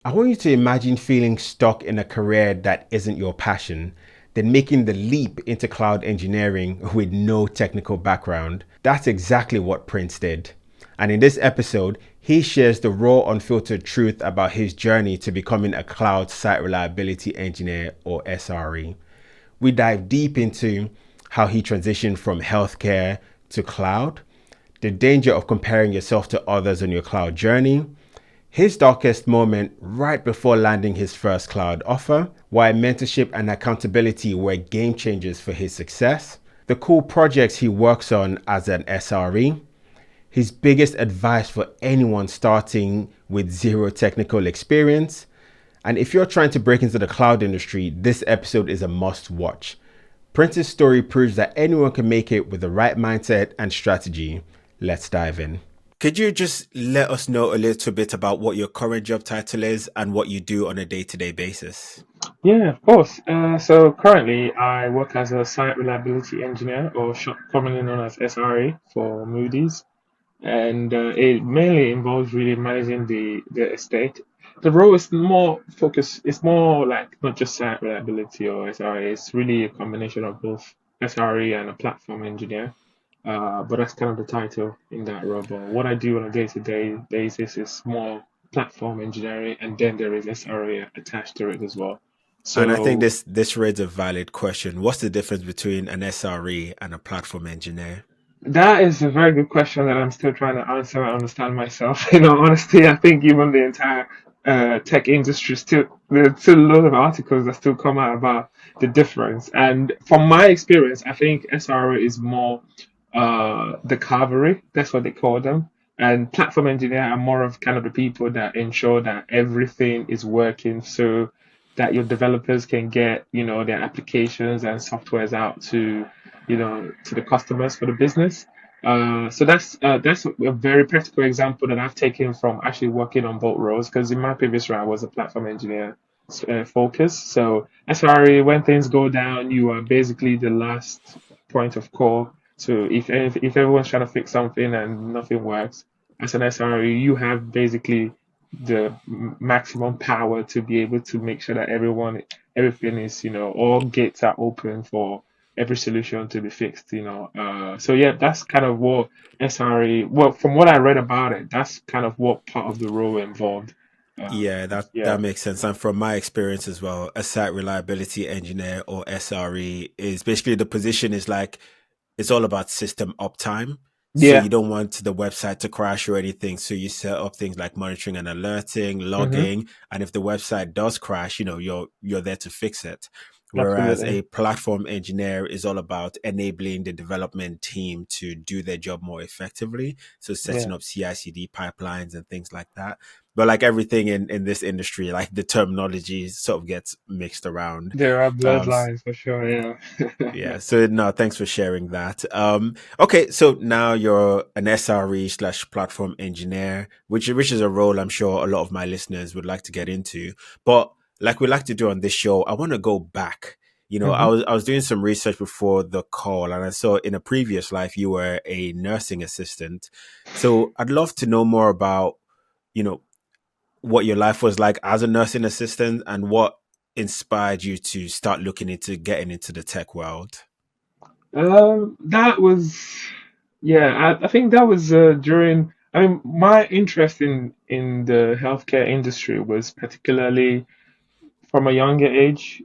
I want you to imagine feeling stuck in a career that isn't your passion, then making the leap into cloud engineering with no technical background. That's exactly what Prince did. And in this episode, he shares the raw, unfiltered truth about his journey to becoming a cloud site reliability engineer or SRE. We dive deep into how he transitioned from healthcare to cloud, the danger of comparing yourself to others on your cloud journey, his darkest moment right before landing his first cloud offer, why mentorship and accountability were game changers for his success, the cool projects he works on as an SRE, his biggest advice for anyone starting with zero technical experience. And if you're trying to break into the cloud industry, this episode is a must watch. Prince's story proves that anyone can make it with the right mindset and strategy. Let's dive in. Could you just let us know a little bit about what your current job title is and what you do on a day-to-day basis? Yeah, of course. So currently, I work as a site reliability engineer, or commonly known as SRE for Moody's, and it mainly involves really managing the estate. The role is more focused. It's more like not just site reliability or SRE. It's really a combination of both SRE and a platform engineer. But that's kind of the title in that role. But what I do on a day-to-day basis is more platform engineering, and then there is SRE attached to it as well. And I think So this raises a valid question. What's the difference between an SRE and a platform engineer? that is a very good question that I'm still trying to answer and understand myself. In all honesty, I think even the entire tech industry still there's still a lot of articles that still come out about the difference. And from my experience, I think SRE is more the cavalry. That's what they call them. And platform engineer are more of kind of the people that ensure that everything is working so that your developers can get, their applications and softwares out to, to the customers for the business. So that's a very practical example that I've taken from actually working on both roles because in my previous role I was a platform engineer focus. So SRE, when things go down, you are basically the last point of call. So if everyone's trying to fix something and nothing works, as an SRE, you have basically the maximum power to be able to make sure that everything is, all gates are open for every solution to be fixed. So yeah, that's kind of what SRE, well, from what I read about it, that's kind of what part of the role involved. Yeah, that Yeah. makes sense. And from my experience as well, a site reliability engineer or SRE is basically the position is like it's all about system uptime. So Yeah. you don't want the website to crash or anything. So you set up things like monitoring and alerting, Mm-hmm. logging, and if the website does crash, you're there to fix it. Whereas Absolutely. a platform engineer is all about enabling the development team to do their job more effectively. So setting Yeah. up CI/CD pipelines and things like that. But like everything in this industry, like the terminology sort of gets mixed around. There are Um, bloodlines for sure. Yeah. yeah. So no, thanks for sharing that. Okay. So now you're an SRE slash platform engineer, which is a role I'm sure a lot of my listeners would like to get into. But like we like to do on this show, I want to go back. I hmm was doing some research before the call, and I saw in a previous life you were a nursing assistant. So I'd love to know more about you know what your life was like as a nursing assistant and what inspired you to start looking into getting into the tech world. That was, yeah, I think that was during, I mean, my interest in the healthcare industry was particularly from a younger age.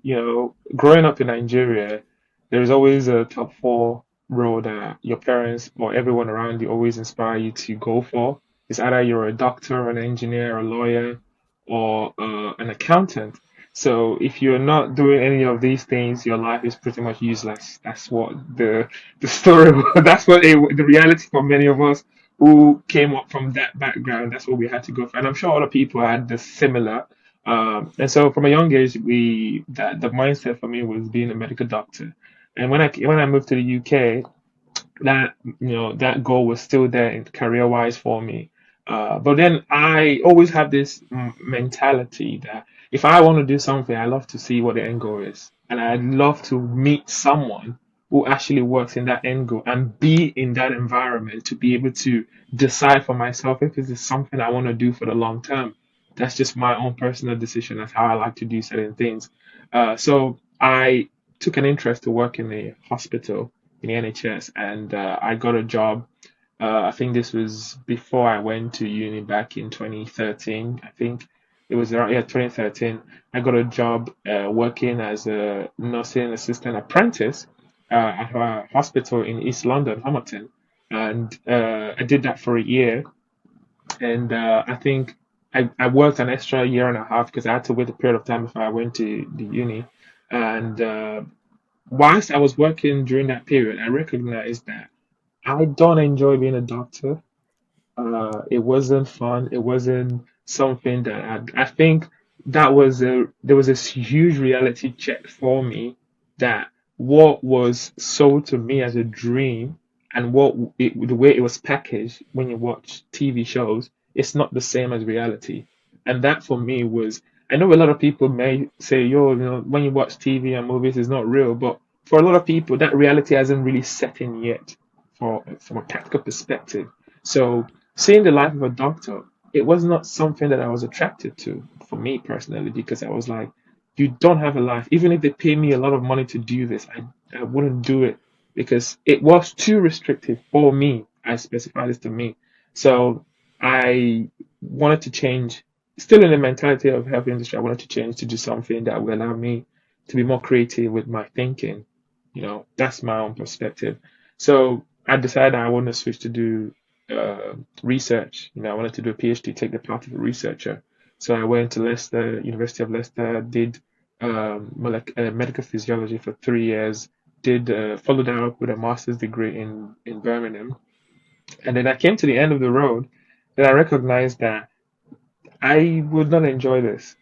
Growing up in Nigeria, there's always a top four role that your parents or everyone around you always inspire you to go for. It's either you're a doctor, an engineer, a lawyer, or an accountant. So if you're not doing any of these things, your life is pretty much useless. That's what the story. That's what the reality for many of us who came up from that background. That's what we had to go for, and I'm sure other people had the similar. And so from a young age, we that the mindset for me was being a medical doctor. And when I moved to the UK, that goal was still there career wise for me. But then I always have this mentality that if I want to do something, I love to see what the end goal is, and I'd love to meet someone who actually works in that end goal and be in that environment to be able to decide for myself if this is something I want to do for the long term. That's just my own personal decision. That's how I like to do certain things. So I took an interest to work in a hospital in the NHS, and I got a job. I think this was before I went to uni back in 2013. I think it was around, yeah, 2013. I got a job working as a nursing assistant apprentice at a hospital in East London, Hamilton. And I did that for a year. And I think I worked an extra year and a half because I had to wait a period of time before I went to the uni. And whilst I was working during that period, I recognized that I don't enjoy being a doctor. It wasn't fun. It wasn't something that I think that was a there was this huge reality check for me that what was sold to me as a dream and the way it was packaged when you watch TV shows, it's not the same as reality. And that for me was, I know a lot of people may say, yo, when you watch TV and movies, it's not real, but for a lot of people, that reality hasn't really set in yet from a practical perspective. So seeing the life of a doctor, it was not something that I was attracted to for me personally, because I was like, you don't have a life. Even if they pay me a lot of money to do this, I wouldn't do it because it was too restrictive for me. I specified this to me. So I wanted to change, still in the mentality of health industry, I wanted to change to do something that will allow me to be more creative with my thinking. That's my own perspective. So I decided I want to switch to do research. I wanted to do a PhD, take the path of a researcher. So I went to Leicester, University of Leicester, did medical physiology for 3 years, did followed that up with a master's degree in Birmingham, and then I came to the end of the road. Then I recognized that I would not enjoy this.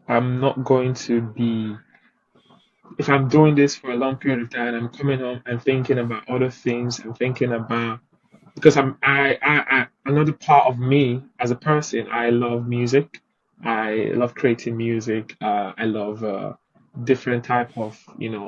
I'm not going to be if I'm doing this for a long period of time. I'm coming home and thinking about other things. I'm thinking about because I another part of me as a person, I love music. I love creating music. I love different type of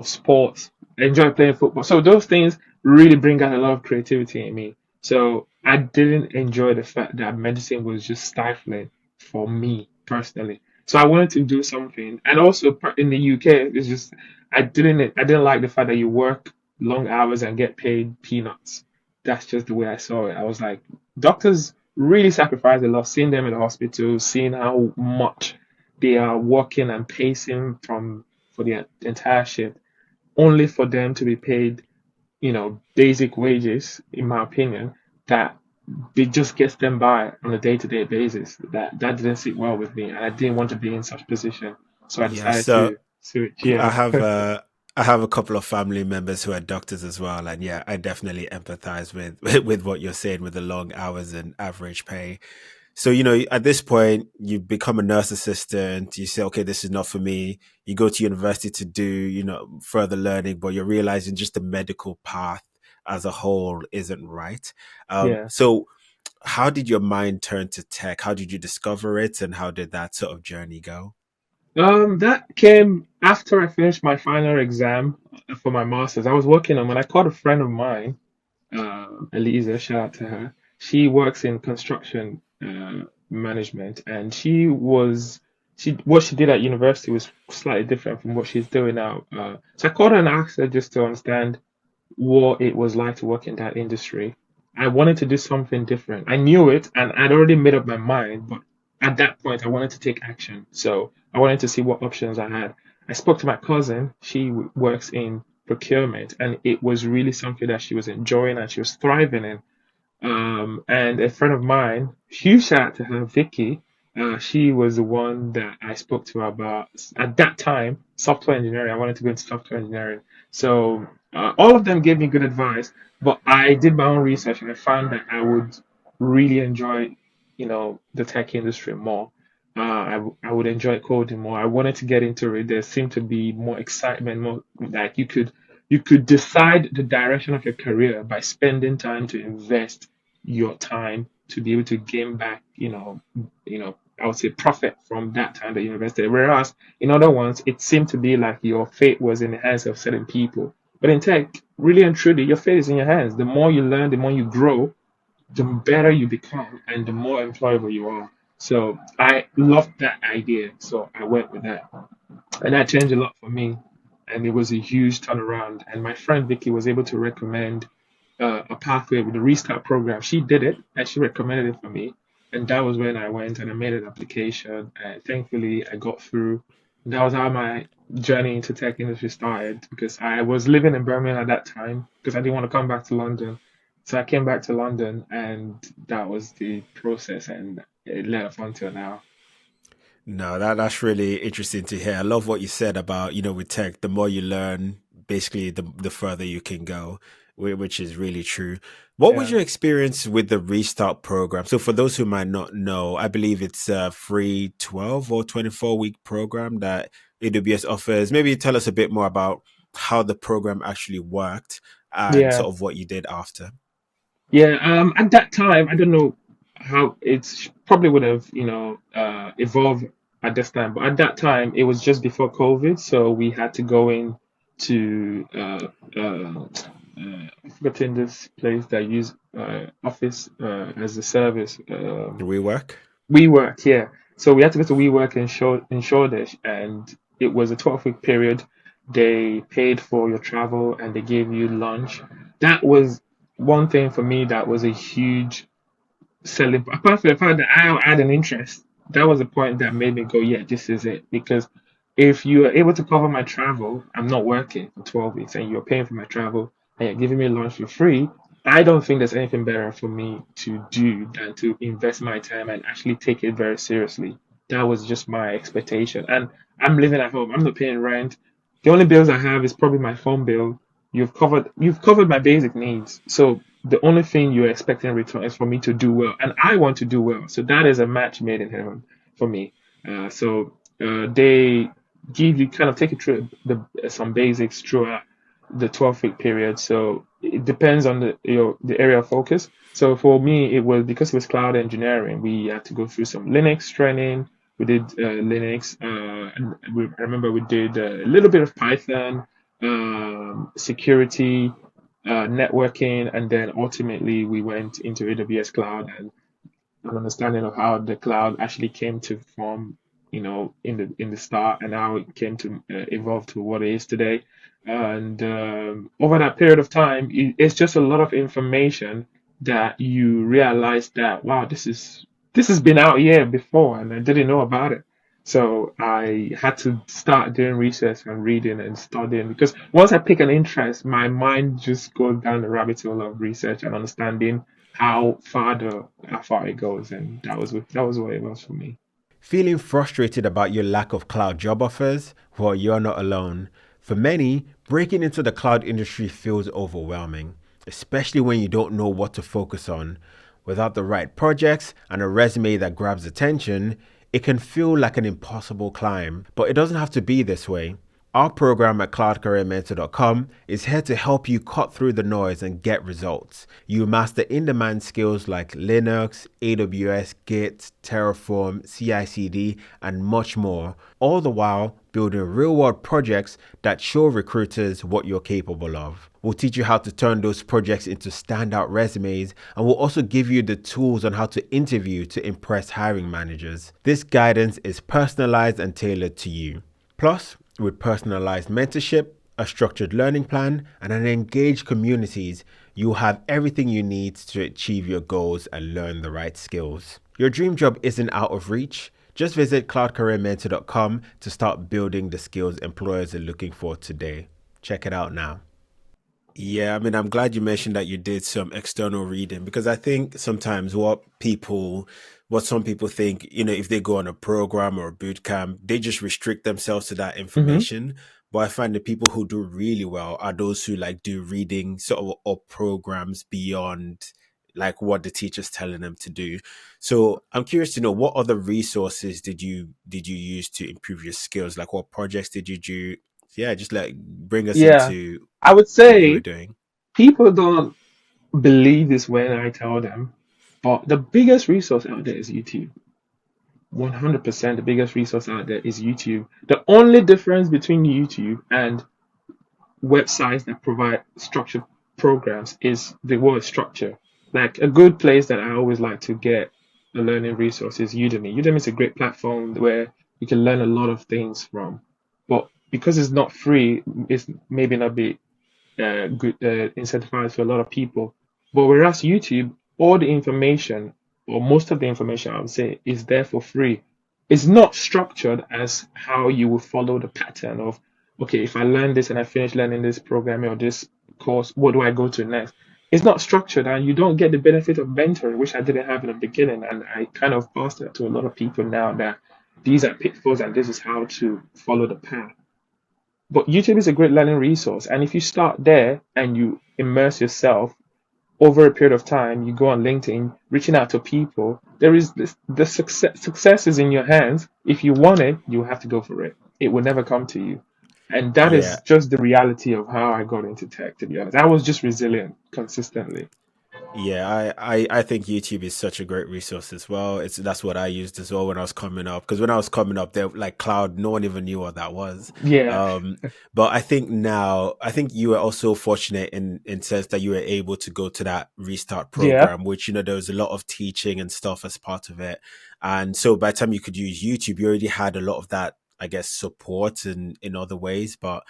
sports. I enjoy playing football. So those things really bring out a lot of creativity in me. So I didn't enjoy the fact that medicine was just stifling for me personally. So I wanted to do something, and also in the UK, it's just I didn't like the fact that you work long hours and get paid peanuts. That's just the way I saw it. I was like, doctors really sacrifice a lot. Seeing them in the hospital, seeing how much they are working and pacing for the entire shift, only for them to be paid, basic wages, in my opinion, that it just gets them by on a day-to-day basis. That didn't sit well with me, and I didn't want to be in such position. So I Yeah, decided so to switch. I Yeah, have I have a couple of family members who are doctors as well, and yeah, I definitely empathize with with what you're saying with the long hours and average pay. So, at this point, you become a nurse assistant. You say, okay, this is not for me. You go to university to do, further learning, but you're realizing just the medical path as a whole isn't right. yeah. So, how did your mind turn to tech? How did you discover it, and how did that sort of journey go? That came after I finished my final exam for my master's. I was working on when I called a friend of mine, Eliza, shout out to her. She works in construction management, and she what she did at university was slightly different from what she's doing now. So I called her and asked her just to understand what it was like to work in that industry. I wanted to do something different. I knew it and I'd already made up my mind, but at that point, I wanted to take action. So I wanted to see what options I had. I spoke to my cousin. She works in procurement, and it was really something that she was enjoying and she was thriving in. And a friend of mine, huge shout out to her, Vicky. She was the one that I spoke to about at that time software engineering. I wanted to go into software engineering, so all of them gave me good advice. But I did my own research and I found that I would really enjoy, the tech industry more. I would enjoy coding more. I wanted to get into it. There seemed to be more excitement, more like you could decide the direction of your career by spending time to invest your time to be able to gain back, I would say profit from that time that you invested. Whereas in other ones, it seemed to be like your fate was in the hands of certain people. But in tech, really and truly, your fate is in your hands. The more you learn, the more you grow, the better you become and the more employable you are. So I loved that idea. So I went with that. And that changed a lot for me. And it was a huge turnaround. And my friend Vicky was able to recommend a pathway with the Restart program. She did it and she recommended it for me. And that was when I went and I made an application. And thankfully, I got through. That was how my journey into tech industry started because I was living in Birmingham at that time because I didn't want to come back to London. So I came back to London and that was the process and it led up until now. No, that's really interesting to hear. I love what you said about, with tech, the more you learn, basically the further you can go, which is really true. What was Yeah. your experience with the Restart program? So for those who might not know, I believe it's a free 12 or 24-week program that AWS offers. Maybe tell us a bit more about how the program actually worked and Yeah. sort of what you did after. Yeah, at that time, I don't know how it's probably would have, evolved at this time, but at that time, it was just before COVID, so we had to go in to I've forgotten this place that use Office as a service. Rework? WeWork, yeah. So we had to go to WeWork in Shoreditch, and it was a 12-week period. They paid for your travel and they gave you lunch. That was one thing for me that was a huge selling. Apart from the fact that I had an interest, that was the point that made me go, yeah, this is it. Because if you are able to cover my travel, I'm not working for 12 weeks and you're paying for my travel and you're giving me lunch for free. I don't think there's anything better for me to do than to invest my time and actually take it very seriously. That was just my expectation. And I'm living at home. I'm not paying rent. The only bills I have is probably my phone bill. You've covered my basic needs. So the only thing you're expecting in return is for me to do well, and I want to do well. So that is a match made in heaven for me. They give you kind of take you through some basics throughout the 12-week period. So it depends on the area of focus. So for me, it was because it was cloud engineering. We had to go through some Linux training. We did Linux. I remember we did a little bit of Python, security, networking, and then ultimately we went into AWS cloud and an understanding of how the cloud actually came to form, in the start, and how it came to evolve to what it is today. And over that period of time, it's just a lot of information that you realize that wow, this has been out here before, and I didn't know about it. So I had to start doing research and reading and studying because once I pick an interest, my mind just goes down the rabbit hole of research and understanding how far it goes, and that was what it was for me. Feeling frustrated about your lack of cloud job offers? Well, you're not alone. For many, breaking into the cloud industry feels overwhelming, especially when you don't know what to focus on. Without the right projects and a resume that grabs attention, it can feel like an impossible climb, but it doesn't have to be this way. Our program at cloudcareermentor.com is here to help you cut through the noise and get results. You master in-demand skills like Linux, AWS, Git, Terraform, CI/CD, and much more, all the while building real-world projects that show recruiters what you're capable of. We'll teach you how to turn those projects into standout resumes, and we'll also give you the tools on how to interview to impress hiring managers. This guidance is personalized and tailored to you. Plus, with personalized mentorship, a structured learning plan, and an engaged communities, you'll have everything you need to achieve your goals and learn the right skills. Your dream job isn't out of reach. Just visit cloudcareermentor.com to start building the skills employers are looking for today. Check it out now. Yeah, I mean, I'm glad you mentioned that you did some external reading because I think sometimes what some people think, if they go on a program or a boot camp, they just restrict themselves to that Hmm. information. But I find the people who do really well are those who like do reading sort of or programs beyond like what the teacher's telling them to do. So I'm curious to know what other resources did you use to improve your skills? Like what projects did you do? Yeah, just like bring us Yeah, into I would what you were say doing. people don't believe this when I tell them, but the biggest resource out there is YouTube. 100% the biggest resource out there is YouTube. The only difference between YouTube and websites that provide structured programs is the word structure. Like a good place that I always like to get. a learning resource is Udemy. Udemy is a great platform where you can learn a lot of things from. But because it's not free, it's maybe not be good incentivized for a lot of people. But whereas YouTube, all the information, or most of the information I would say, is there for free. It's not structured as how you will follow the pattern of, okay, if I learn this and I finish learning this programming or this course, what do I go to next? It's not structured, and you don't get the benefit of mentoring, which I didn't have in the beginning. And I kind of pass that to a lot of people now, that these are pitfalls and this is how to follow the path. But YouTube is a great learning resource. And if you start there and you immerse yourself over a period of time, you go on LinkedIn, reaching out to people, there is this, the success is in your hands. If you want it, you have to go for it. It will never come to you. And that Yeah. is just the reality of how I got into tech, to be honest. I was just resilient consistently. Yeah, I think YouTube is such a great resource as well. It's That's what I used as well when I was coming up. Because when I was coming up, there like cloud, no one even knew what that was. Yeah. Um, but I think now, I think you were also fortunate in sense that you were able to go to that restart Yeah. program, which there was a lot of teaching and stuff as part of it. And so by the time you could use YouTube, you already had a lot of that, I guess, support in other ways. But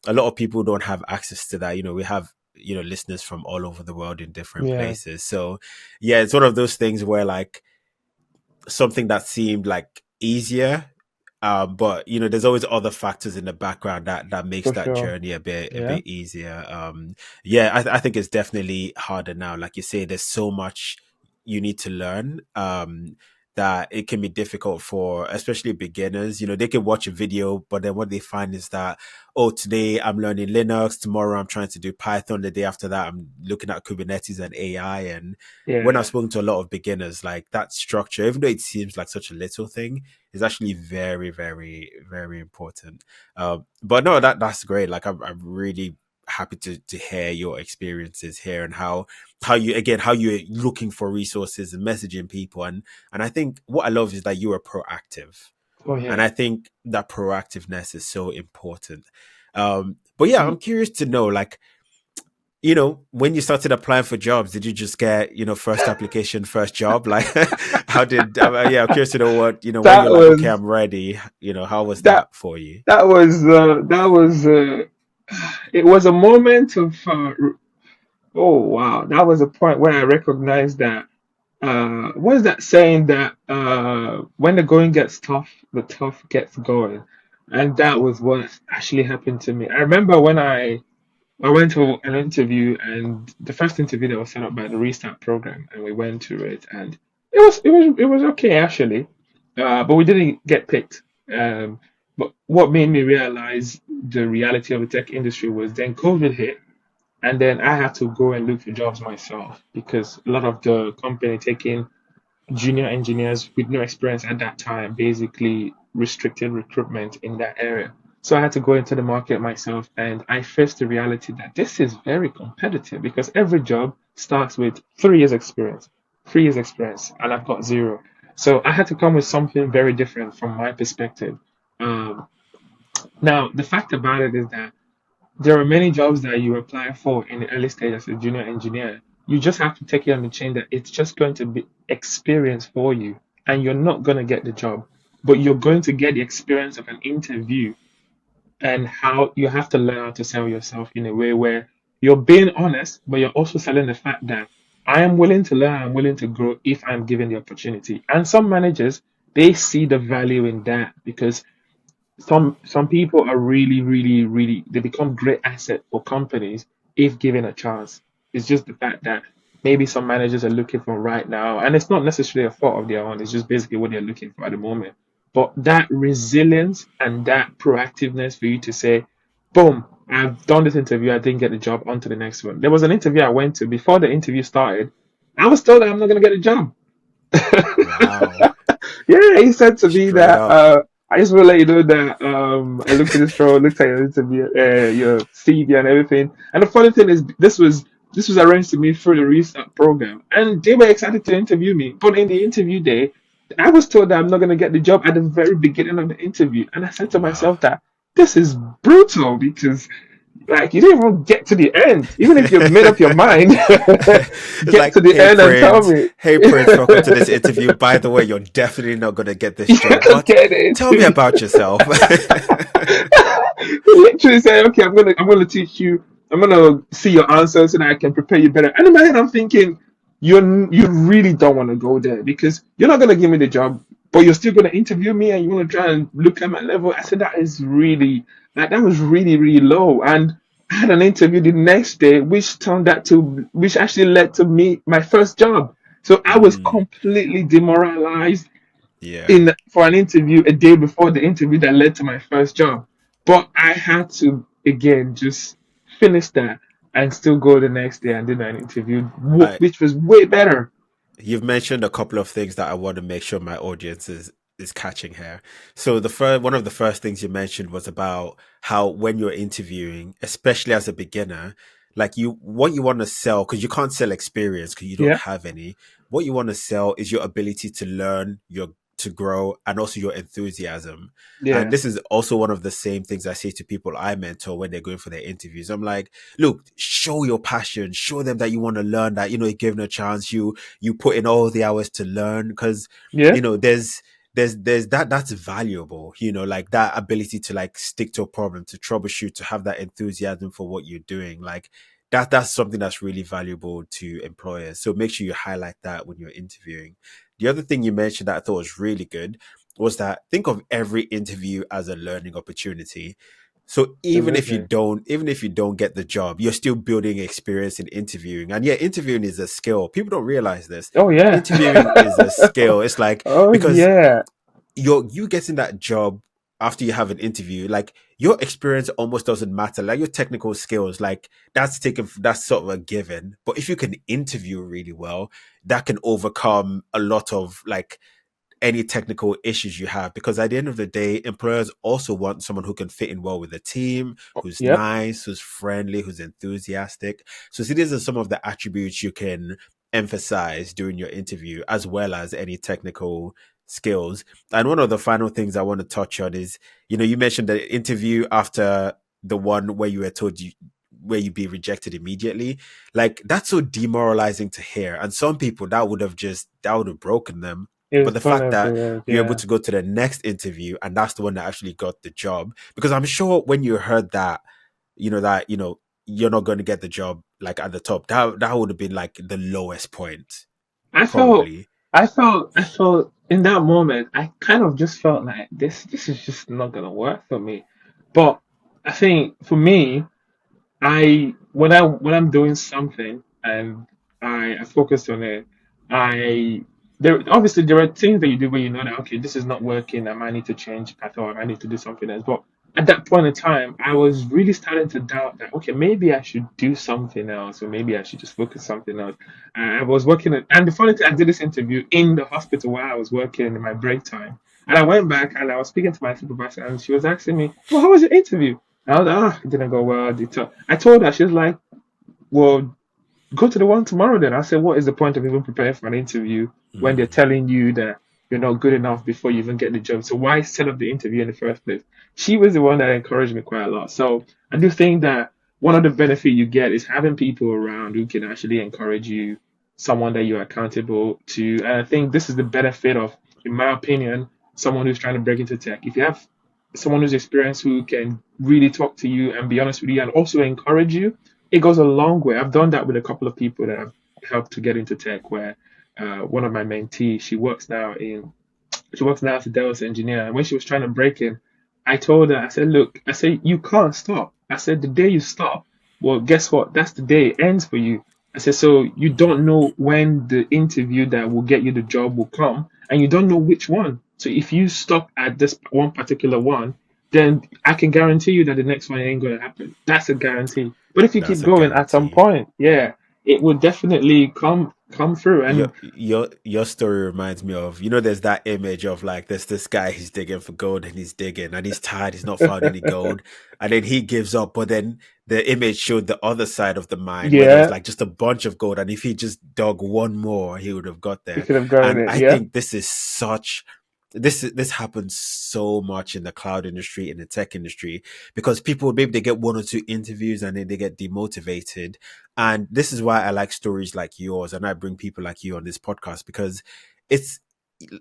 a lot of people don't have access to that. We have listeners from all over the world in different Yeah. places. So yeah, it's one of those things where like something that seemed like easier, but there's always other factors in the background that makes For that sure. journey a Yeah. bit easier. Yeah, I think it's definitely harder now. Like you say, there's so much you need to learn. That it can be difficult for especially beginners. They can watch a video, but then what they find is that, oh, today I'm learning Linux, tomorrow I'm trying to do Python, the day after that I'm looking at Kubernetes and AI. And when I've Yeah. spoken to a lot of beginners, like that structure, even though it seems like such a little thing, is actually very, very, very important. But no, that's great. Like I'm really happy to hear your experiences here and how you're looking for resources and messaging people. And I think what I love is that you are proactive. Oh, And yeah. I think that proactiveness is so important. But yeah, I'm curious to know, like, when you started applying for jobs, did you just get, first application, first job? Like, how did, yeah, I'm curious to know what, when That you're like, okay, was I'm ready, how was that that for you? that was it was a moment of oh wow, that was a point where I recognized that what is that saying that when the going gets tough, the tough gets going. And that was what actually happened to me. I remember when I went to an interview, and the first interview that was set up by the Restart program, and we went to it, and it was okay actually, but we didn't get picked. But what made me realize the reality of the tech industry was then COVID hit, and then I had to go and look for jobs myself because a lot of the company taking junior engineers with no experience at that time basically restricted recruitment in that area. So I had to go into the market myself, and I faced the reality that this is very competitive because every job starts with 3 years experience, 3 years experience, and I've got zero. So I had to come with something very different from my perspective. Um, Now, the fact about it is that there are many jobs that you apply for in the early stage as a junior engineer. You just have to take it on the chain that it's just going to be experience for you, and you're not going to get the job, but you're going to get the experience of an interview, and how you have to learn how to sell yourself in a way where you're being honest, but you're also selling the fact that I am willing to learn, I'm willing to grow if I'm given the opportunity. And some managers, they see the value in that because some people are really, really, really they become great asset for companies if given a chance. It's just the fact that maybe some managers are looking for right now, and it's not necessarily a fault of their own, it's just basically what they're looking for at the moment. But that resilience and that proactiveness for you to say, boom, I've done this interview, I didn't get the job, on to the next one. There was an interview I went to before the interview started. I was told that I'm not gonna get a job. Wow. Yeah, he said to me Straight that up. I just want to let you know that I looked at this role, looked at your interview, your CV and everything. And the funny thing is, this was arranged to me through the restart program, and they were excited to interview me. But in the interview day, I was told that I'm not going to get the job at the very beginning of the interview, and I said to Wow. myself that this is brutal because. Like, you didn't even get to the end. Even if you've made up your mind, It's get to like, the end and tell me. Hey Prince, welcome to this interview. By the way, you're definitely not gonna get this You job, could but get the tell me interview. about yourself. He literally say, "Okay, I'm gonna teach you. I'm gonna see your answers so that I can prepare you better." And in my head, I'm thinking, you really don't want to go there because you're not gonna give me the job, but you're still gonna interview me and you want to try and look at my level. I said that is really that was really really low. And I had an interview the next day, which actually led to me my first job. So I was Mm, completely demoralized yeah. in for an interview a day before the interview that led to my first job. But I had to again just finish that and still go the next day and do an interview, I which was way better. You've mentioned a couple of things that I want to make sure my audience is catching here. So the first one of the first things you mentioned was about how when you're interviewing, especially as a beginner, like you what you want to sell, because you can't sell experience because you don't Yeah, have any. What you want to sell is your ability to learn, your to grow, and also your enthusiasm. And yeah, this is also one of the same things I say to people I mentor when they're going for their interviews. I'm like, look, show your passion, show them that you want to learn, that you give them a chance, you put in all the hours to learn, because yeah. there's that's valuable, like that ability to like stick to a problem, to troubleshoot, to have that enthusiasm for what you're doing, like that's something that's really valuable to employers. So make sure you highlight that when you're interviewing. The other thing you mentioned that I thought was really good was that think of every interview as a learning opportunity. So Absolutely. even if you don't get the job, you're still building experience in interviewing. And yeah, interviewing is a skill. People don't realize this. Oh yeah. Interviewing is a skill. It's like, Oh because yeah. you getting that job after you have an interview, like your experience almost doesn't matter. Like your technical skills, like that's sort of a given. But if you can interview really well, that can overcome a lot of like any technical issues you have, because at the end of the day, employers also want someone who can fit in well with the team, who's Yep. nice, who's friendly, who's enthusiastic. So see, these are some of the attributes you can emphasize during your interview, as well as any technical skills. And one of the final things I want to touch on is, you mentioned the interview after the one where you were told where you'd be rejected immediately. Like that's so demoralizing to hear. And some people that would have broken them. It But was the fact gonna that be you're able yeah. to go to the next interview and that's the one that actually got the job, because I'm sure when you heard that, you're not going to get the job, like at the top, that would have been like the lowest point, I felt, probably. I felt in that moment, I kind of just felt like this is just not gonna work for me. But I think for me, when I'm doing something and I focus on it, I there are things that you do where you know that okay, this is not working, I might need to change path or I might need to do something else. But at that point in time, I was really starting to doubt that okay, maybe I should do something else, or maybe I should just focus something else. I was working and the funny thing, I did this interview in the hospital while I was working in my break time. And I went back and I was speaking to my supervisor, and she was asking me, "Well, how was your interview?" I was like, it didn't go well. I told her, she was like, well, go to the one tomorrow then. I said, what is the point of even preparing for an interview when they're Mm, telling you that you're not good enough before you even get the job? So why set up the interview in the first place? She was the one that encouraged me quite a lot. So I do think that one of the benefits you get is having people around who can actually encourage you, someone that you're accountable to. And I think this is the benefit of, in my opinion, someone who's trying to break into tech. If you have someone who's experienced who can really talk to you and be honest with you and also encourage you, it goes a long way. I've done that with a couple of people that I've helped to get into tech. Where one of my mentees, she works now as a Dell's engineer, and when she was trying to break in, I told her, I said, look, I said you can't stop. I said the day you stop, well, guess what? That's the day it ends for you. I said, so you don't know when the interview that will get you the job will come, and you don't know which one. So if you stop at this one particular one, then I can guarantee you that the next one ain't gonna happen. That's a guarantee. But if you keep that's a going, at some guarantee. point, yeah, it will definitely come through. your And your story reminds me of, there's that image of like there's this guy, he's digging for gold and he's digging and he's tired, he's not found any gold, and then he gives up. But then the image showed the other side of the mine where there was yeah, like just a bunch of gold, and if he just dug one more, he would have got you there. could have gotten And it. I Yeah. think this is such this happens so much in the cloud industry, in the tech industry, because people maybe they get one or two interviews and then they get demotivated. And this is why I like stories like yours, and I bring people like you on this podcast, because it's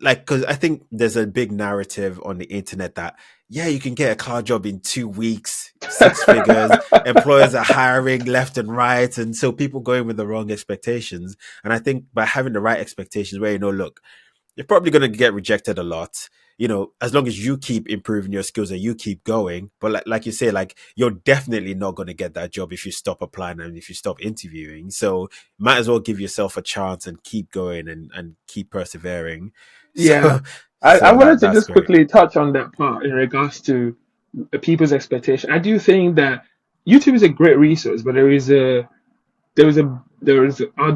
like, because I think there's a big narrative on the internet that, yeah, you can get a cloud job in 2 weeks, six figures, employers are hiring left and right, and so people going with the wrong expectations. And I think by having the right expectations, where, look, you're probably going to get rejected a lot, as long as you keep improving your skills and you keep going. But like you say, like, you're definitely not going to get that job if you stop applying and if you stop interviewing. So might as well give yourself a chance and keep going and keep persevering. Yeah. So I so wanted to that's just great. quickly touch on that part in regards to people's expectation. I do think that YouTube is a great resource, but there is a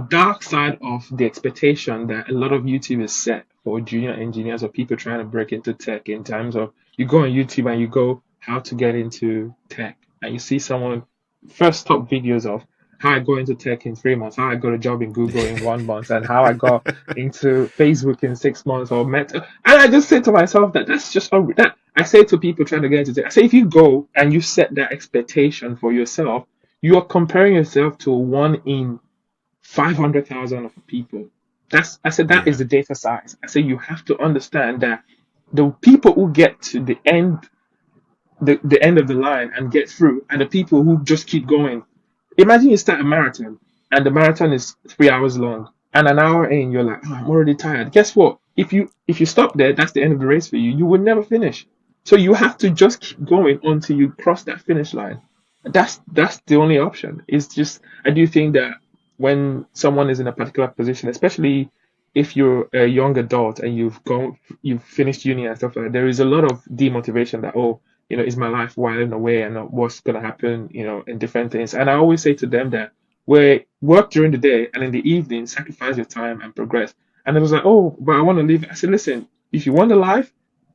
dark side of the expectation that a lot of YouTube is set for junior engineers or people trying to break into tech, in terms of you go on YouTube and you go how to get into tech, and you see someone first top videos of how I go into tech in 3 months, how I got a job in Google in 1 month, and how I got into Facebook in 6 months or Meta. And I just say to myself that that's just that. I say to people trying to get into tech, I say if you go and you set that expectation for yourself, you are comparing yourself to one in 500,000 of people. I said that is Yeah. the data size. I said you have to understand that the people who get to the end of the line and get through, and the people who just keep going. Imagine you start a marathon and the marathon is 3 hours long, and an hour in you're like, oh, I'm already tired. Guess what? If you stop there, that's the end of the race for you. You will never finish. So you have to just keep going until you cross that finish line. That's the only option. It's just, I do think that when someone is in a particular position, especially if you're a young adult and you've finished uni and stuff like that, there is a lot of demotivation that, oh, is my life wilding away and what's going to happen, in different things. And I always say to them that we work during the day and in the evening, sacrifice your time and progress. And it was like, oh, but I want to live. I said, listen, if you want a life,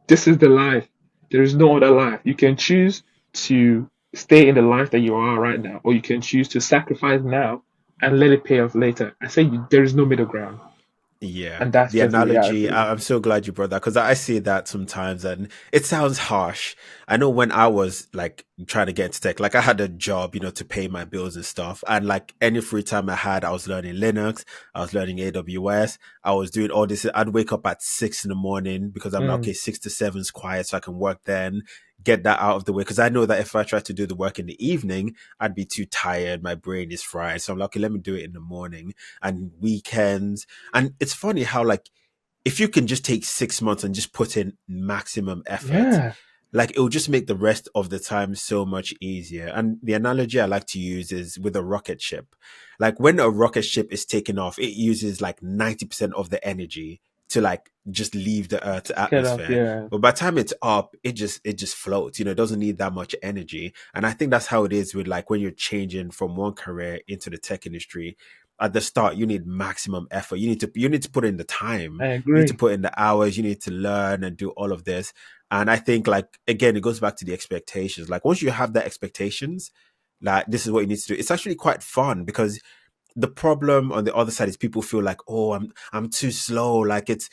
this is the life. There is no other life. You can choose to stay in the life that you are right now, or you can choose to sacrifice now and let it pay off later. I say there is no middle ground. Yeah, And that's the just the analogy, reality. I'm so glad you brought that, because I see that sometimes and it sounds harsh. I know when I was like trying to get into tech, like I had a job, to pay my bills and stuff. And like any free time I had, I was learning Linux, I was learning AWS, I was doing all this. I'd wake up at 6 in the morning because I'm like, Mm, okay, 6 to 7 is quiet, so I can work then, get that out of the way. Because I know that if I try to do the work in the evening, I'd be too tired, my brain is fried. So I'm like, okay, let me do it in the morning and weekends. And it's funny how, like, if you can just take 6 months and just put in maximum effort, yeah, like, it will just make the rest of the time so much easier. And the analogy I like to use is with a rocket ship. Like, when a rocket ship is taking off, it uses like 90% of the energy to like just leave the Earth's get off. atmosphere. Yeah, But by the time it's up, it just floats. It doesn't need that much energy. And I think that's how it is with, like, when you're changing from one career into the tech industry. At the start, you need maximum effort. You need to put in the time. I You need to agree. put in the hours. You need to learn and do all of this. And I think, like, again, it goes back to the expectations. Like, once you have that expectations, like, this is what you need to do. It's actually quite fun, because the problem on the other side is people feel like, oh, I'm too slow. Like, it's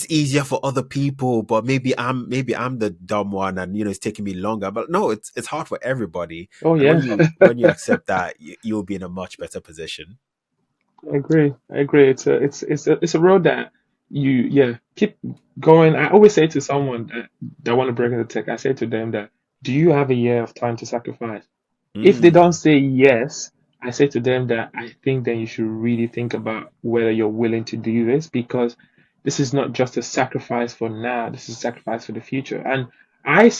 easier for other people, but maybe I'm the dumb one, and it's taking me longer. But no, it's hard for everybody. Oh And yeah, when you accept that, you'll be in a much better position. I agree. I agree. It's a road that yeah, keep going. I always say to someone that want to break into tech, I say to them that, do you have a year of time to sacrifice? If they don't Mm. say yes, I say to them that I think then you should really think about whether you're willing to do this, because this is not just a sacrifice for now, this is a sacrifice for the future. And I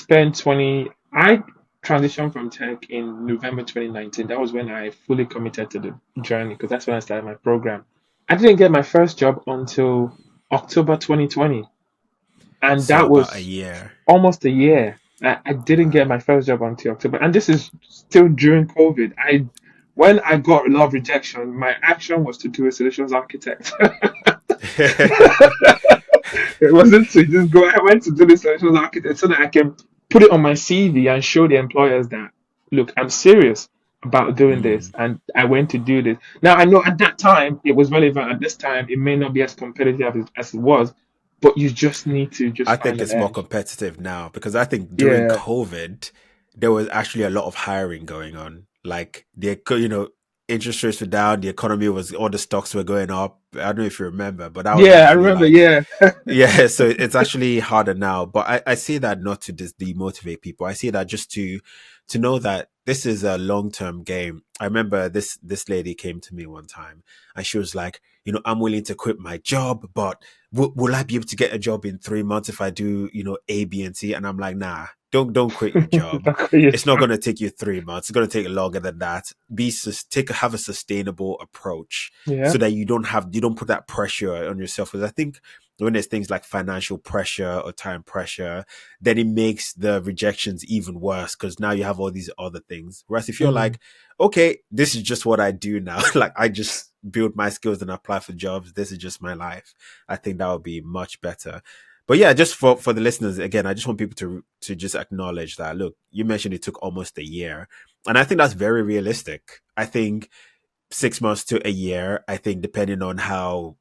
transitioned from tech in November 2019. That was when I fully committed to the journey, because that's when I started my program. I didn't get my first job until October 2020, and So that about a was year. almost a year. I didn't get Wow. my first job until October, and this is still during COVID. When I got a lot of rejection, my action was to do a solutions architect. It wasn't to just go. I went to do the solutions architect so that I can put it on my CV and show the employers that, look, I'm serious about doing this, Mm. and I went to do this. Now I know at that time it was relevant. At this time, it may not be as competitive as it was, but you just need to just I find think an it's more edge. competitive now because I think during Yeah, COVID, there was actually a lot of hiring going on. Like interest rates were down, the economy was, all the stocks were going up. I don't know if you remember, but that was yeah, I actually remember. like, Yeah, yeah, so it's actually harder now. But I see that not to demotivate people. I see that just to know that this is a long term game. I remember this lady came to me one time and she was like, I'm willing to quit my job, but will I be able to get a job in 3 months if I do, A, B, and C? And I'm like, nah, don't quit your job. Don't quit your It's not job. going to take you 3 months. It's going to take longer than that. Have a sustainable approach Yeah, so that you don't put that pressure on yourself. Because I think when there's things like financial pressure or time pressure, then it makes the rejections even worse because now you have all these other things. Whereas if you're mm, like, okay, this is just what I do now, like I just build my skills and apply for jobs. This is just my life. I think that would be much better. But yeah, just for the listeners, again, I just want people to just acknowledge that. Look, you mentioned it took almost a year, and I think that's very realistic. I think 6 months to a year. I think depending on how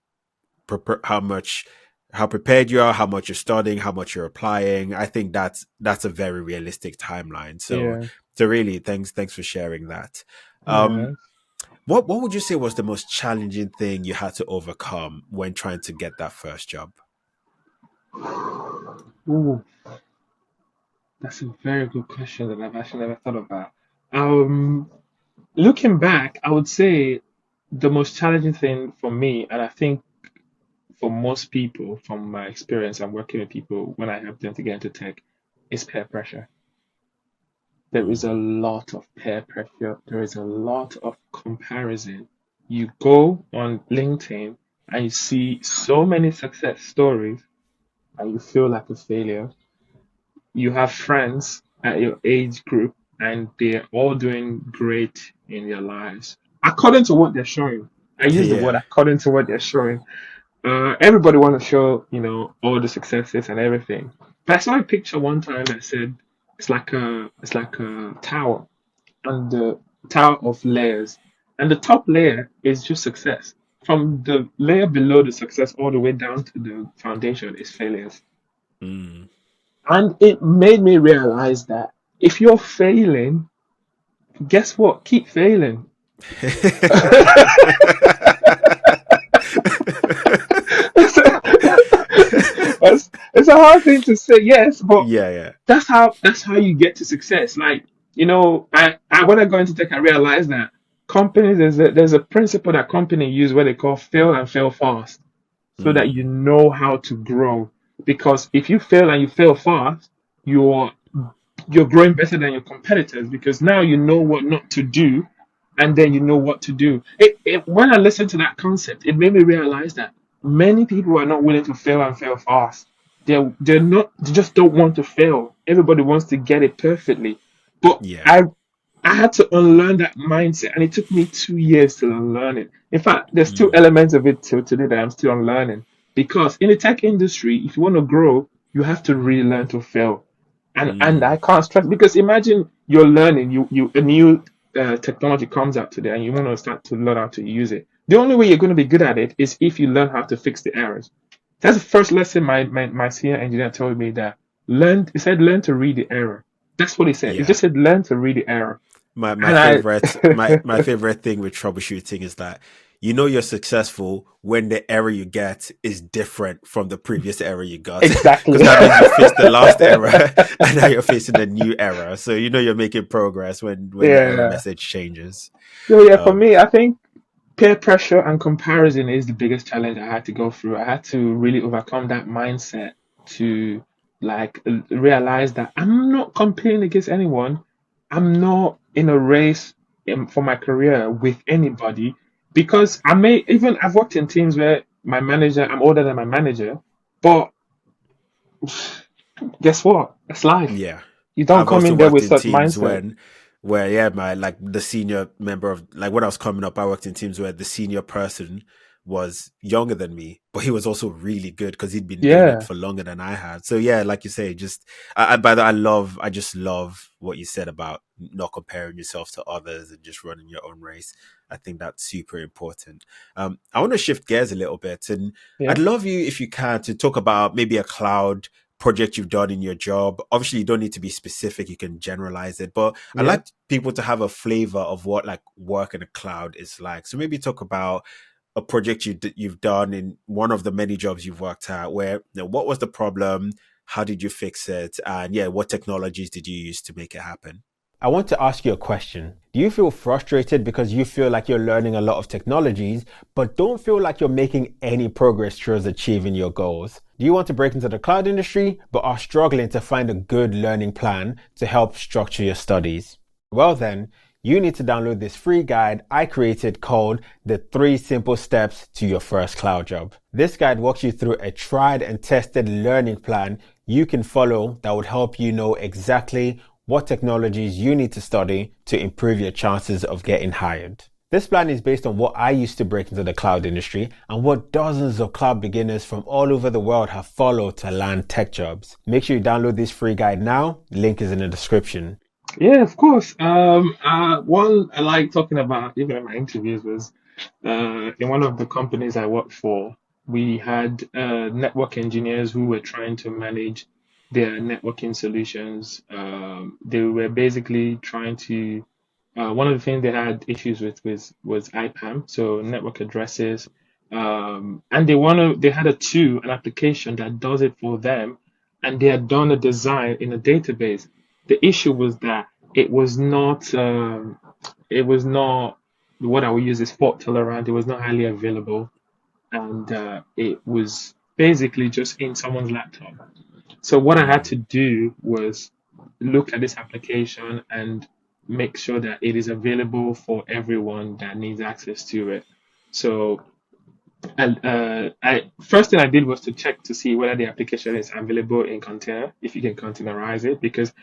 much how prepared you are, how much you're studying, how much you're applying. I think that's a very realistic timeline. So yeah, so really, thanks for sharing that. yeah. What would you say was the most challenging thing you had to overcome when trying to get that first job? Ooh, that's a very good question that I've actually never thought about. Um, Looking back, I would say the most challenging thing for me, and I think for most people, from my experience, I'm working with people when I help them to get into tech, is peer pressure. There is a Mm. lot of peer pressure. There is a lot of comparison. You go on LinkedIn and you see so many success stories and you feel like a failure. You have friends at your age group and they're all doing great in their lives according to what they're showing. I use the word Yeah. according to what they're showing. Everybody want to show, all the successes and everything. But I saw a picture one time that said it's like a tower, and the tower of layers, and the top layer is just success. From the layer below the success all the way down to the foundation is failures. Mm. And it made me realize that if you're failing, guess what? Keep failing. It's a hard thing to say, yes, but Yeah, yeah. that's how you get to success. Like, I when I go into tech, I realized that companies there's a principle that companies use where they call fail and fail fast, so that Mm. you know how to grow. Because if you fail and you fail fast, you're you're growing better than your competitors because now you know what not to do, and then you know what to do. When I listened to that concept, it made me realize that many people are not willing to fail and fail fast. They're not, they just don't want to fail. Everybody wants to get it perfectly. But Yeah. I had to unlearn that mindset, and it took me 2 years to unlearn it. In fact, there's still Mm. elements of it till today that I'm still unlearning. Because in the tech industry, if you want to grow, you have to really learn to fail. And I Mm. can't stress, because imagine you're learning, you a new technology comes out today, and you want to start to learn how to use it. The only way you're going to be good at it is if you learn how to fix the errors. That's the first lesson my senior engineer told me, that he said learn to read the error. That's what he said. He Yeah. just said learn to read the error. My And I favorite my favorite thing with troubleshooting is that you're successful when the error you get is different from the previous error you got, exactly. because that means you faced the last error and now you're facing a new error, so you're making progress when the error Yeah. message changes. So yeah, for um me, I think peer pressure and comparison is the biggest challenge I had to go through. I had to really overcome that mindset to like realize that I'm not competing against anyone. I'm not in a race for my career with anybody, because I've worked in teams where I'm older than my manager, but guess what? That's life. Yeah. You don't I've come also in there worked with in such teams mindset. where yeah, my like the senior member of, like when I was coming up, I worked in teams where the senior person was younger than me, but he was also really good because he'd been doing it Yeah. for longer than I had. So yeah, like you say, just I just love what you said about not comparing yourself to others and just running your own race. I think that's super important. I want to shift gears a little bit, and Yeah. I'd love you, if you can, to talk about maybe a cloud project you've done in your job. Obviously, you don't need to be specific, you can generalize it, but I'd Yeah. like people to have a flavor of what like work in the cloud is like. So maybe talk about a project you've done in one of the many jobs you've worked at, where what was the problem, how did you fix it, and yeah, what technologies did you use to make it happen? I want to ask you a question. Do you feel frustrated because you feel like you're learning a lot of technologies, but don't feel like you're making any progress towards achieving your goals? Do you want to break into the cloud industry, but are struggling to find a good learning plan to help structure your studies? Well then, you need to download this free guide I created called The 3 Simple Steps to Your First Cloud Job. This guide walks you through a tried and tested learning plan you can follow that would help you know exactly what technologies you need to study to improve your chances of getting hired. This plan is based on what I used to break into the cloud industry and what dozens of cloud beginners from all over the world have followed to land tech jobs. Make sure you download this free guide now. Link is in the description. Yeah, of course. One I like talking about, even in my interviews, was in one of the companies I worked for, we had network engineers who were trying to manage their networking solutions. They were basically trying to, one of the things they had issues with was IPAM, so network addresses. And they had an application that does it for them, and they had done a design in a database. The issue was that it was not, it was not what I would use is fault tolerant. It was not highly available, and it was basically just in someone's laptop. So what I had Mm. to do was look at this application and make sure that it is available for everyone that needs access to it. So, and I first thing I did was to check to see whether the application is available in container, if you can containerize it, because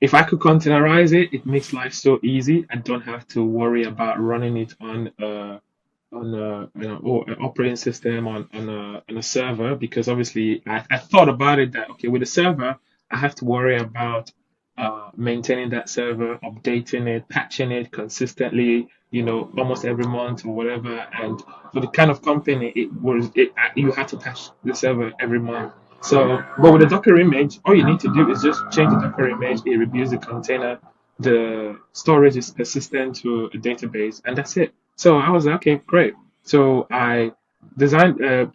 if I could containerize it, it makes life so easy. I don't have to worry about running it on an operating system on a server, because obviously I thought about it that okay, with a server I have to worry about maintaining that server, updating it, patching it consistently, almost every month or whatever. And for the kind of company you had to patch the server every month. So, but with a Docker image, all you need to do is just change the Docker image, it reviews the container, the storage is persistent to a database, and that's it. So I was like, okay, great. So I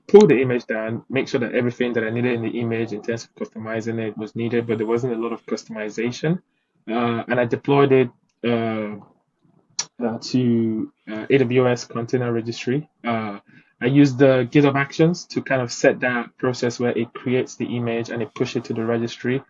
pulled the image down, make sure that everything that I needed in the image in terms of customizing it was needed, but there wasn't a lot of customization. And I deployed it to AWS Container Registry. I used the GitHub Actions to kind of set that process where it creates the image and it pushes it to the registry.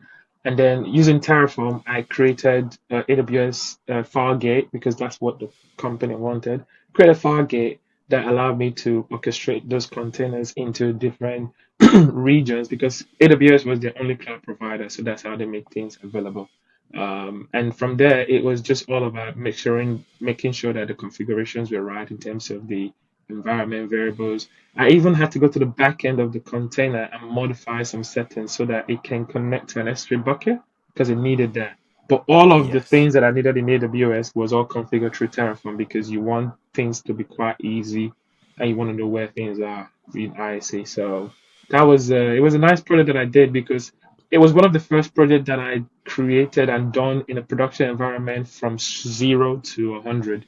And then using Terraform, I created AWS Fargate, because that's what the company wanted. Create a Fargate that allowed me to orchestrate those containers into different regions, because AWS was the only cloud provider, so that's how they make things available. And from there, it was just all about making sure that the configurations were right in terms of the environment variables. I even had to go to the back end of the container and modify some settings so that it can connect to an S3 bucket, because it needed that. But all of the Yes. things that I needed in AWS was all configured through Terraform, because you want things to be quite easy and you want to know where things are in ISA. So that was it was a nice project that I did, because it was one of the first projects that I created and done in a production environment from 0 to 100,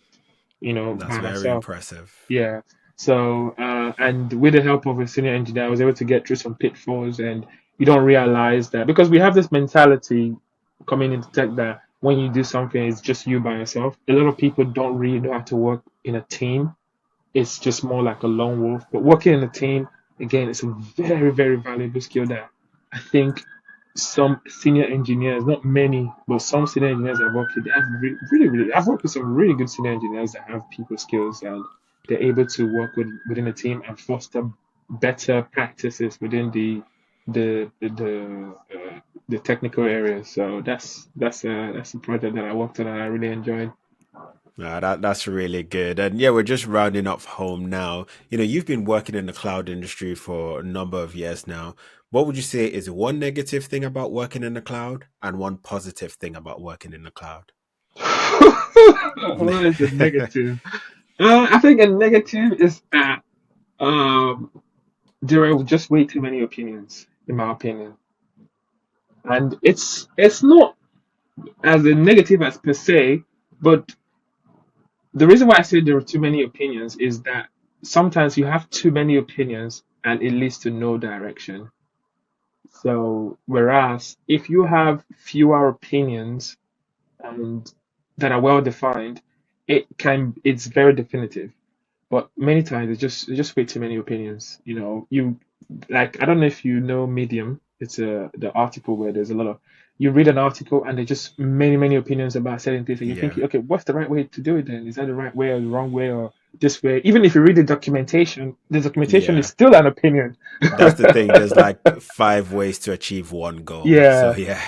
That's by very myself. impressive. Yeah. So, and with the help of a senior engineer, I was able to get through some pitfalls. And you don't realize that, because we have this mentality coming into tech that when you do something, it's just you by yourself. A lot of people don't really know how to work in a team. It's just more like a lone wolf. But working in a team, again, it's a very, very valuable skill that I think some senior engineers, not many, but some senior engineers I've worked with, they have really, really, I've worked with some really good senior engineers that have people skills, and they're able to work within a team and foster better practices within the technical areas. So that's a project that I worked on and I really enjoyed. That's really good. And yeah, we're just rounding up home now. You've been working in the cloud industry for a number of years now. What would you say is one negative thing about working in the cloud and one positive thing about working in the cloud? What is the negative? I think a negative is that um, there are just way too many opinions, in my opinion, and it's not as a negative as per se, but the reason why I say there are too many opinions is that sometimes you have too many opinions and it leads to no direction. So, whereas if you have fewer opinions and that are well defined, it's very definitive. But many times it's just way too many opinions. You know, you like I don't know if you know Medium. It's the article where there's a lot of you read an article and there's just many opinions about certain things, and you think, Yeah. okay, what's the right way to do it then? Is that the right way or the wrong way or this way? Even if you read the documentation is Yeah. still an opinion. That's the thing. There's like 5 ways to achieve one goal. So Yeah. yeah.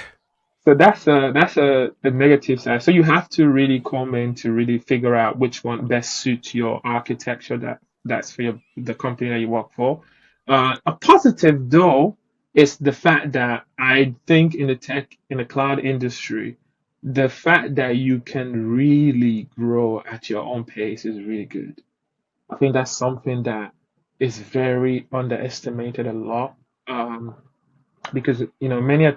So that's a negative side. So you have to really come in to really figure out which one best suits your architecture that's for the company that you work for. A positive though is the fact that I think in the cloud industry, the fact that you can really grow at your own pace is really good. I think that's something that is very underestimated a lot. Because many in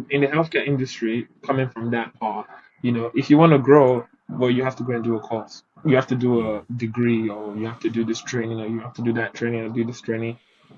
the healthcare industry coming from that part, if you want to grow, well, you have to go and do a course, you have to do a Mm. degree, or you have to do this training, or you have to do that training or do this training,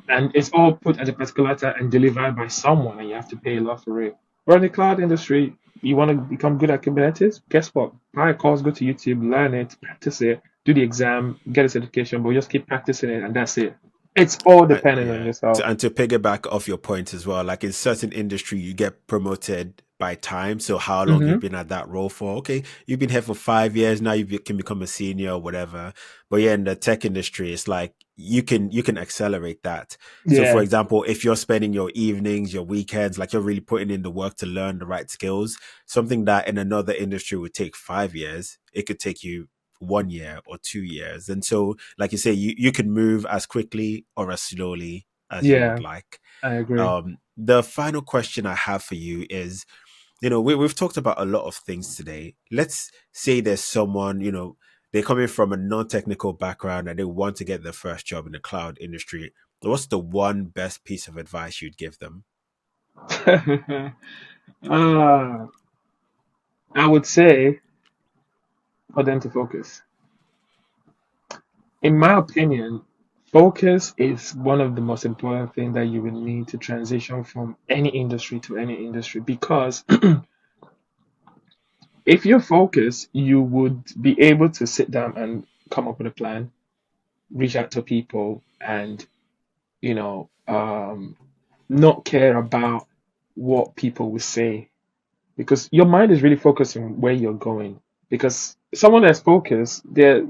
and it's all put at a particular time and delivered by someone, and you have to pay a lot for it. But in the cloud industry, you want to become good at Kubernetes, guess what? Buy a course, go to YouTube, learn it, practice it, do the exam, get a certification, but just keep practicing it, and that's it. It's all dependent on Yeah. yourself. And to piggyback off your point as well, like in certain industry, you get promoted by time. So how long you've Hmm. been at that role for? Okay, you've been here for 5 years now. Can become a senior or whatever. But yeah, in the tech industry, it's like you can accelerate that. So for Yeah. example, if you're spending your evenings, your weekends, like you're really putting in the work to learn the right skills, something that in another industry would take 5 years, it could take you 1 year or 2 years. And so, like you say, you can move as quickly or as slowly as you would Yeah, like. I agree. The final question I have for you is, we've talked about a lot of things today. Let's say there's someone, they're coming from a non-technical background and they want to get their first job in the cloud industry. What's the one best piece of advice you'd give them? uh, I would say for them to focus. In my opinion, focus is one of the most important things that you will need to transition from any industry to any industry because if you're focused, you would be able to sit down and come up with a plan, reach out to people, and you know, um, not care about what people will say because your mind is really focused on where you're going. Because someone that's focused, their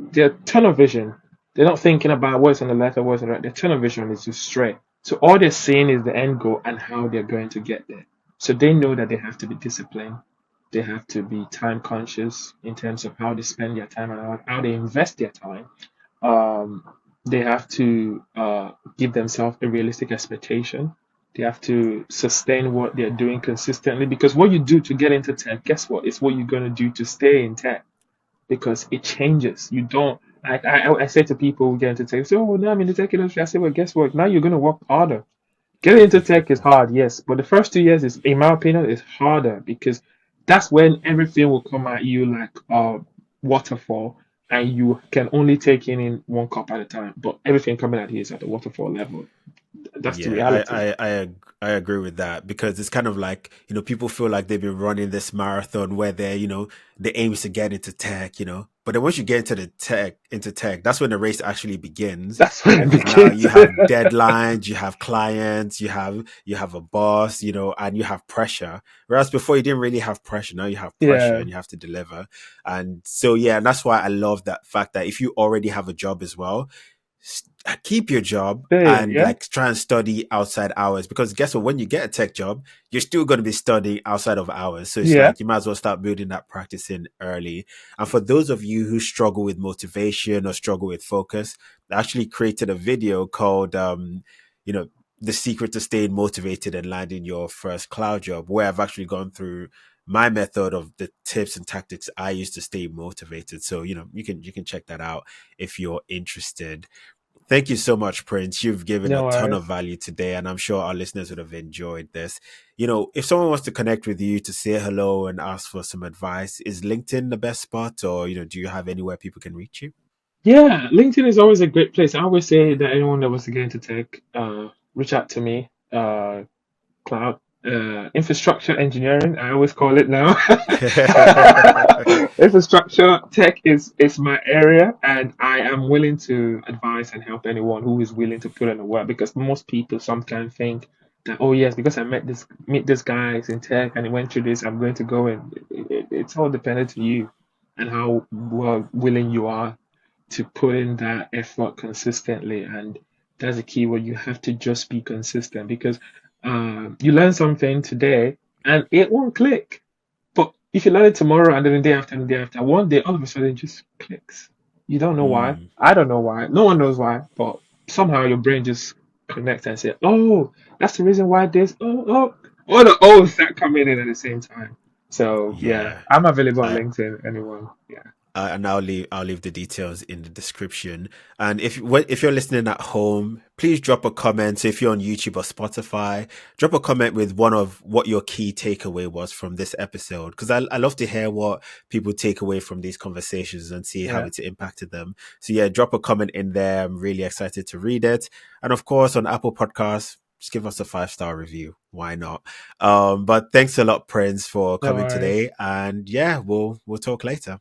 tunnel vision, they're not thinking about what's on the left or what's on the right. Their tunnel vision is just straight. So all they're seeing is the end goal and how they're going to get there. So they know that they have to be disciplined. They have to be time conscious in terms of how they spend their time and how they invest their time. um, they have to give themselves a realistic expectation. They have to sustain what they're doing consistently because what you do to get into tech, guess what? It's what you're going to do to stay in tech because it changes. You don't, like I say to people who get into tech, say, oh, now I'm in the tech industry. I say, well, guess what? Now you're going to work harder. Getting into tech is hard, yes, but the first 2 years is, in my opinion, is harder because that's when everything will come at you like a waterfall, and you can only take in one cup at a time. But everything coming at you is at the waterfall level. That's the Yeah, reality. I agree with that because it's kind of like, people feel like they've been running this marathon where the aim is to get into tech, but then once you get into tech, that's when the race actually begins That's when it because now begins. you have deadlines, you have clients, you have a boss, and you have pressure. Whereas before you didn't really have pressure. Now you have pressure Yeah, and you have to deliver. And so yeah, and that's why I love that fact that if you already have a job as well, keep your job stay. and Yeah, like try and study outside hours because guess what, when you get a tech job you're still going to be studying outside of hours, so it's yeah. like you might as well start building that practice in early. And for those of you who struggle with motivation or struggle with focus, I actually created a video called you know the secret to staying motivated and landing your first cloud job, where I've actually gone through my method of the tips and tactics I use to stay motivated. So, you can check that out if you're interested. Thank you so much, Prince. You've given a No ton of worries. value today, and I'm sure our listeners would have enjoyed this. If someone wants to connect with you to say hello and ask for some advice, is LinkedIn the best spot, or do you have anywhere people can reach you? Yeah, LinkedIn is always a great place. I always say that anyone that wants to get into tech, reach out to me. Cloud infrastructure engineering, I always call it now. Infrastructure tech is my area, and I am willing to advise and help anyone who is willing to put in the work. Because most people sometimes think that, oh yes, because I meet this guys in tech and he went through this, I'm going to go in. It's all dependent to you and how well willing you are to put in that effort consistently. And that's the key word. You have to just be consistent because you learn something today and it won't click. But if you learn it tomorrow and then the day after, one day all of a sudden it just clicks. You don't know why. Mm, I don't know why. No one knows why. But somehow your brain just connects and says, "Oh, that's the reason why this." All the O's that coming in at the same time. So yeah, yeah. I'm available on I, LinkedIn. Anyone? Yeah. and I'll leave the details in the description. And if you're listening at home, please drop a comment. So if you're on YouTube or Spotify, drop a comment with one of what your key takeaway was from this episode, because I love to hear what people take away from these conversations and see how Yeah. it's impacted them. So yeah, drop a comment in there. I'm really excited to read it. And of course, on Apple Podcasts, just give us a 5-star review. Why not? But thanks a lot, Prince, for No coming worries. today. And yeah, we'll talk later.